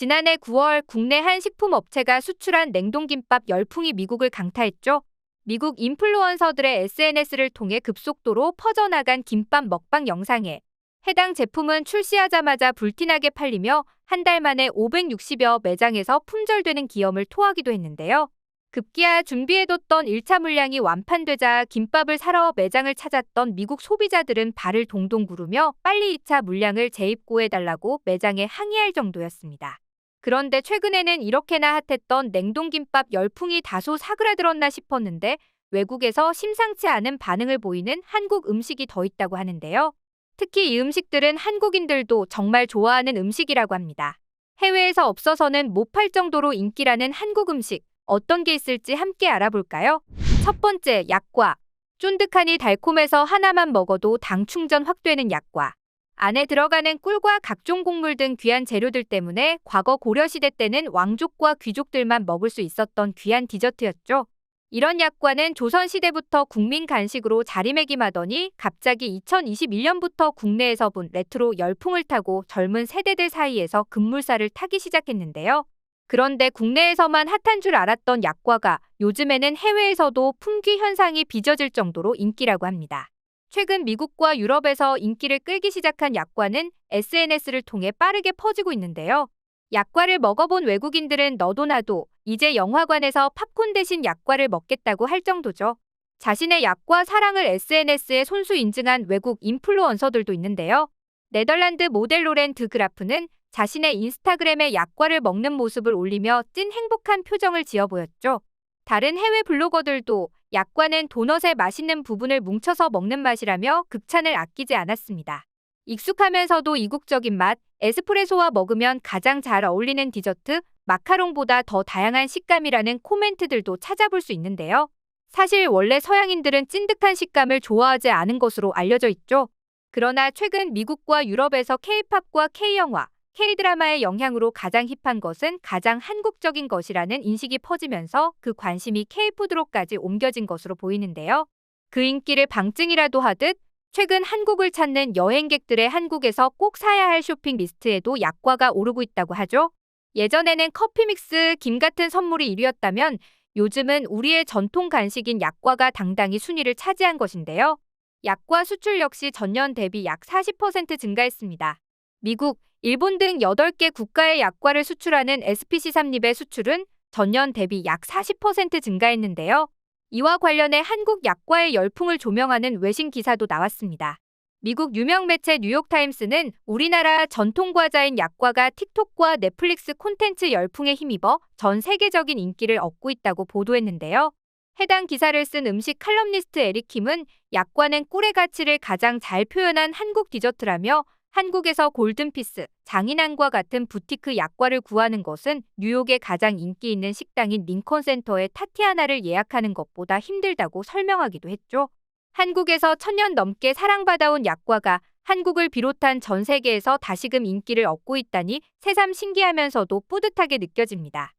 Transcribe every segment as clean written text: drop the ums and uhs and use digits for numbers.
지난해 9월 국내 한 식품업체가 수출한 냉동김밥 열풍이 미국을 강타했죠. 미국 인플루언서들의 SNS를 통해 급속도로 퍼져나간 김밥 먹방 영상에 해당 제품은 출시하자마자 불티나게 팔리며 한 달 만에 560여 매장에서 품절되는 기염을 토하기도 했는데요. 급기야 준비해뒀던 1차 물량이 완판되자 김밥을 사러 매장을 찾았던 미국 소비자들은 발을 동동 구르며 빨리 2차 물량을 재입고해달라고 매장에 항의할 정도였습니다. 그런데 최근에는 이렇게나 핫했던 냉동김밥 열풍이 다소 사그라들었나 싶었는데 외국에서 심상치 않은 반응을 보이는 한국 음식이 더 있다고 하는데요. 특히 이 음식들은 한국인들도 정말 좋아하는 음식이라고 합니다. 해외에서 없어서는 못 팔 정도로 인기라는 한국 음식, 어떤 게 있을지 함께 알아볼까요? 첫 번째, 약과. 쫀득하니 달콤해서 하나만 먹어도 당 충전 확 되는 약과. 안에 들어가는 꿀과 각종 곡물 등 귀한 재료들 때문에 과거 고려시대 때는 왕족과 귀족들만 먹을 수 있었던 귀한 디저트였죠. 이런 약과는 조선시대부터 국민 간식으로 자리매김하더니 갑자기 2021년부터 국내에서 본 레트로 열풍을 타고 젊은 세대들 사이에서 급물살을 타기 시작했는데요. 그런데 국내에서만 핫한 줄 알았던 약과가 요즘에는 해외에서도 품귀 현상이 빚어질 정도로 인기라고 합니다. 최근 미국과 유럽에서 인기를 끌기 시작한 약과는 SNS를 통해 빠르게 퍼지고 있는데요. 약과를 먹어본 외국인들은 너도 나도 이제 영화관에서 팝콘 대신 약과를 먹겠다고 할 정도죠. 자신의 약과 사랑을 SNS에 손수 인증한 외국 인플루언서들도 있는데요. 네덜란드 모델 로렌 드 그라프는 자신의 인스타그램에 약과를 먹는 모습을 올리며 찐 행복한 표정을 지어 보였죠. 다른 해외 블로거들도 약과는 도넛의 맛있는 부분을 뭉쳐서 먹는 맛이라며 극찬을 아끼지 않았습니다. 익숙하면서도 이국적인 맛, 에스프레소와 먹으면 가장 잘 어울리는 디저트, 마카롱보다 더 다양한 식감이라는 코멘트들도 찾아볼 수 있는데요. 사실 원래 서양인들은 찐득한 식감을 좋아하지 않은 것으로 알려져 있죠. 그러나 최근 미국과 유럽에서 K-팝과 K-영화, K-드라마의 영향으로 가장 힙한 것은 가장 한국적인 것이라는 인식이 퍼지면서 그 관심이 K-푸드로까지 옮겨진 것으로 보이는데요. 그 인기를 방증이라도 하듯 최근 한국을 찾는 여행객들의 한국에서 꼭 사야 할 쇼핑 리스트에도 약과가 오르고 있다고 하죠. 예전에는 커피 믹스, 김 같은 선물이 1위였다면 요즘은 우리의 전통 간식인 약과가 당당히 순위를 차지한 것인데요. 약과 수출 역시 전년 대비 약 40% 증가했습니다. 미국, 일본 등 8개 국가의 약과를 수출하는 SPC 삼립의 수출은 전년 대비 약 40% 증가했는데요. 이와 관련해 한국 약과의 열풍을 조명하는 외신 기사도 나왔습니다. 미국 유명 매체 뉴욕타임스는 우리나라 전통 과자인 약과가 틱톡과 넷플릭스 콘텐츠 열풍에 힘입어 전 세계적인 인기를 얻고 있다고 보도했는데요. 해당 기사를 쓴 음식 칼럼니스트 에릭 킴은 약과는 꿀의 가치를 가장 잘 표현한 한국 디저트라며 한국에서 골든피스, 장인한과 같은 부티크 약과를 구하는 것은 뉴욕의 가장 인기 있는 식당인 링컨센터의 타티아나를 예약하는 것보다 힘들다고 설명하기도 했죠. 한국에서 1000년 넘게 사랑받아온 약과가 한국을 비롯한 전 세계에서 다시금 인기를 얻고 있다니 새삼 신기하면서도 뿌듯하게 느껴집니다.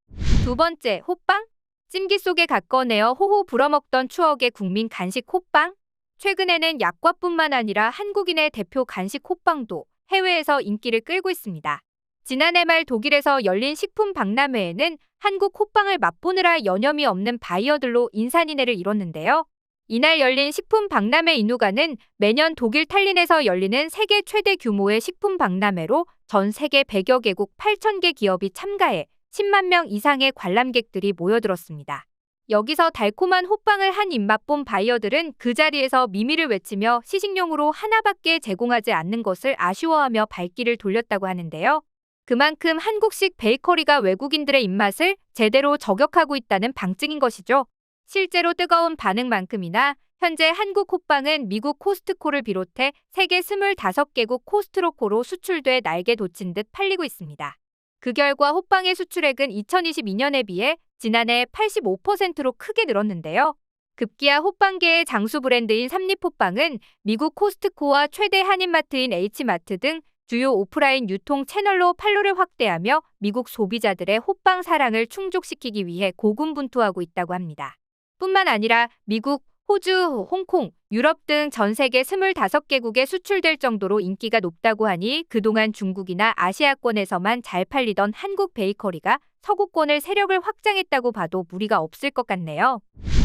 두 번째, 호빵? 찜기 속에 갓 꺼내어 호호 불어먹던 추억의 국민 간식 호빵? 최근에는 약과뿐만 아니라 한국인의 대표 간식 호빵도 해외에서 인기를 끌고 있습니다. 지난해 말 독일에서 열린 식품 박람회에는 한국 호빵을 맛보느라 여념이 없는 바이어들로 인산인해를 이뤘는데요. 이날 열린 식품 박람회 인후가는 매년 독일 탈린에서 열리는 세계 최대 규모의 식품 박람회로 전 세계 100여 개국 8,000개 기업이 참가해 10만 명 이상의 관람객들이 모여들었습니다. 여기서 달콤한 호빵을 한 입 맛본 바이어들은 그 자리에서 미미를 외치며 시식용으로 하나밖에 제공하지 않는 것을 아쉬워하며 발길을 돌렸다고 하는데요. 그만큼 한국식 베이커리가 외국인들의 입맛을 제대로 저격하고 있다는 방증인 것이죠. 실제로 뜨거운 반응만큼이나 현재 한국 호빵은 미국 코스트코를 비롯해 세계 25개국 코스트로코로 수출돼 날개 돋친 듯 팔리고 있습니다. 그 결과 호빵의 수출액은 2022년에 비해 지난해 85%로 크게 늘었는데요. 급기야 호빵계의 장수 브랜드인 삼립호빵은 미국 코스트코와 최대 한인마트인 H마트 등 주요 오프라인 유통 채널로 판로를 확대하며 미국 소비자들의 호빵 사랑을 충족시키기 위해 고군분투하고 있다고 합니다. 뿐만 아니라 미국 호주, 홍콩, 유럽 등 전 세계 25개국에 수출될 정도로 인기가 높다고 하니 그동안 중국이나 아시아권에서만 잘 팔리던 한국 베이커리가 서구권을 세력을 확장했다고 봐도 무리가 없을 것 같네요.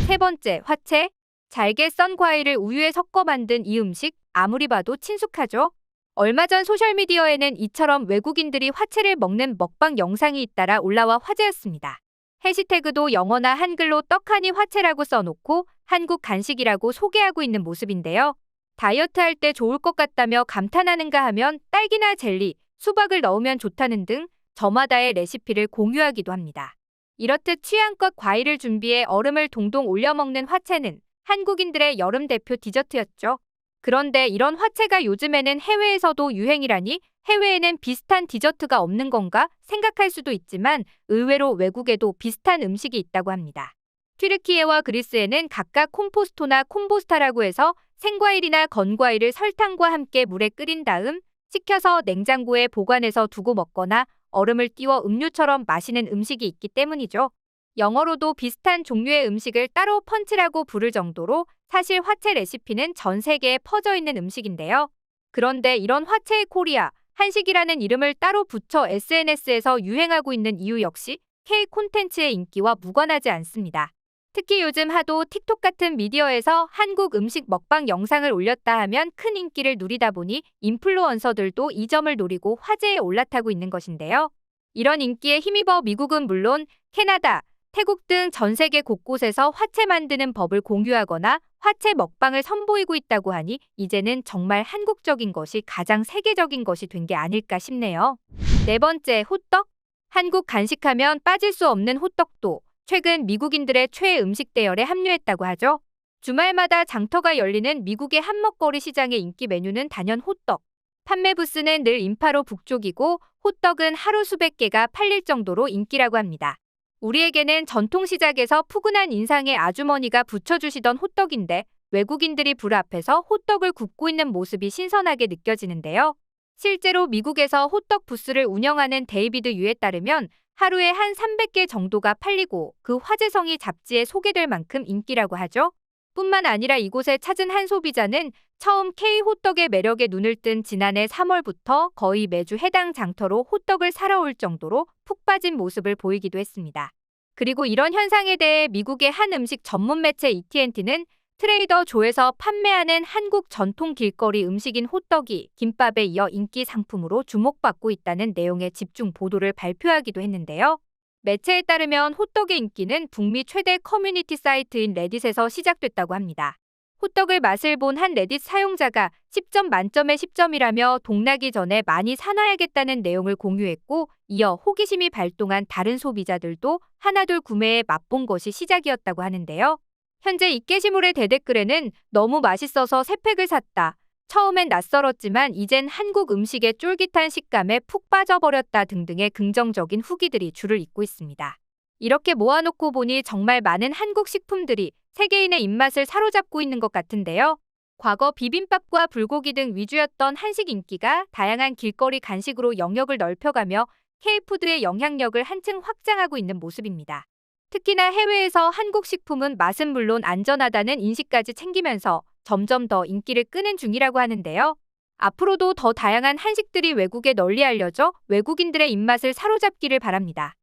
세 번째, 화채. 잘게 썬 과일을 우유에 섞어 만든 이 음식, 아무리 봐도 친숙하죠? 얼마 전 소셜미디어에는 이처럼 외국인들이 화채를 먹는 먹방 영상이 잇따라 올라와 화제였습니다. 해시태그도 영어나 한글로 떡하니 화채라고 써놓고 한국 간식이라고 소개하고 있는 모습인데요. 다이어트할 때 좋을 것 같다며 감탄하는가 하면 딸기나 젤리, 수박을 넣으면 좋다는 등 저마다의 레시피를 공유하기도 합니다. 이렇듯 취향껏 과일을 준비해 얼음을 동동 올려 먹는 화채는 한국인들의 여름 대표 디저트였죠. 그런데 이런 화채가 요즘에는 해외에서도 유행이라니 해외에는 비슷한 디저트가 없는 건가 생각할 수도 있지만 의외로 외국에도 비슷한 음식이 있다고 합니다. 튀르키예와 그리스에는 각각 콤포스토나 콤보스타라고 해서 생과일이나 건과일을 설탕과 함께 물에 끓인 다음 식혀서 냉장고에 보관해서 두고 먹거나 얼음을 띄워 음료처럼 마시는 음식이 있기 때문이죠. 영어로도 비슷한 종류의 음식을 따로 펀치라고 부를 정도로 사실 화채 레시피는 전 세계에 퍼져 있는 음식인데요. 그런데 이런 화채의 코리아, 한식이라는 이름을 따로 붙여 SNS에서 유행하고 있는 이유 역시 K 콘텐츠의 인기와 무관하지 않습니다. 특히 요즘 하도 틱톡 같은 미디어에서 한국 음식 먹방 영상을 올렸다 하면 큰 인기를 누리다 보니 인플루언서들도 이 점을 노리고 화제에 올라타고 있는 것인데요. 이런 인기에 힘입어 미국은 물론 캐나다, 태국 등 전 세계 곳곳에서 화채 만드는 법을 공유하거나 화채 먹방을 선보이고 있다고 하니 이제는 정말 한국적인 것이 가장 세계적인 것이 된 게 아닐까 싶네요. 네 번째, 호떡. 한국 간식하면 빠질 수 없는 호떡도 최근 미국인들의 최애 음식 대열에 합류했다고 하죠. 주말마다 장터가 열리는 미국의 한먹거리 시장의 인기 메뉴는 단연 호떡. 판매 부스는 늘 인파로 북적이고 호떡은 하루 수백 개가 팔릴 정도로 인기라고 합니다. 우리에게는 전통시장에서 푸근한 인상의 아주머니가 부쳐주시던 호떡인데 외국인들이 불 앞에서 호떡을 굽고 있는 모습이 신선하게 느껴지는데요. 실제로 미국에서 호떡 부스를 운영하는 데이비드 유에 따르면 하루에 한 300개 정도가 팔리고 그 화제성이 잡지에 소개될 만큼 인기라고 하죠. 뿐만 아니라 이곳에 찾은 한 소비자는 처음 K-호떡의 매력에 눈을 뜬 지난해 3월부터 거의 매주 해당 장터로 호떡을 사러 올 정도로 푹 빠진 모습을 보이기도 했습니다. 그리고 이런 현상에 대해 미국의 한 음식 전문 매체 ET&T는 트레이더 조에서 판매하는 한국 전통 길거리 음식인 호떡이 김밥에 이어 인기 상품으로 주목받고 있다는 내용의 집중 보도를 발표하기도 했는데요. 매체에 따르면 호떡의 인기는 북미 최대 커뮤니티 사이트인 레딧에서 시작됐다고 합니다. 호떡을 맛을 본 한 레딧 사용자가 10점 만점에 10점이라며 동나기 전에 많이 사놔야겠다는 내용을 공유했고 이어 호기심이 발동한 다른 소비자들도 하나둘 구매해 맛본 것이 시작이었다고 하는데요. 현재 이 게시물의 대댓글에는 너무 맛있어서 3팩을 샀다. 처음엔 낯설었지만 이젠 한국 음식의 쫄깃한 식감에 푹 빠져버렸다 등등의 긍정적인 후기들이 줄을 잇고 있습니다. 이렇게 모아놓고 보니 정말 많은 한국 식품들이 세계인의 입맛을 사로잡고 있는 것 같은데요. 과거 비빔밥과 불고기 등 위주였던 한식 인기가 다양한 길거리 간식으로 영역을 넓혀가며 K푸드의 영향력을 한층 확장하고 있는 모습입니다. 특히나 해외에서 한국 식품은 맛은 물론 안전하다는 인식까지 챙기면서 점점 더 인기를 끄는 중이라고 하는데요. 앞으로도 더 다양한 한식들이 외국에 널리 알려져 외국인들의 입맛을 사로잡기를 바랍니다.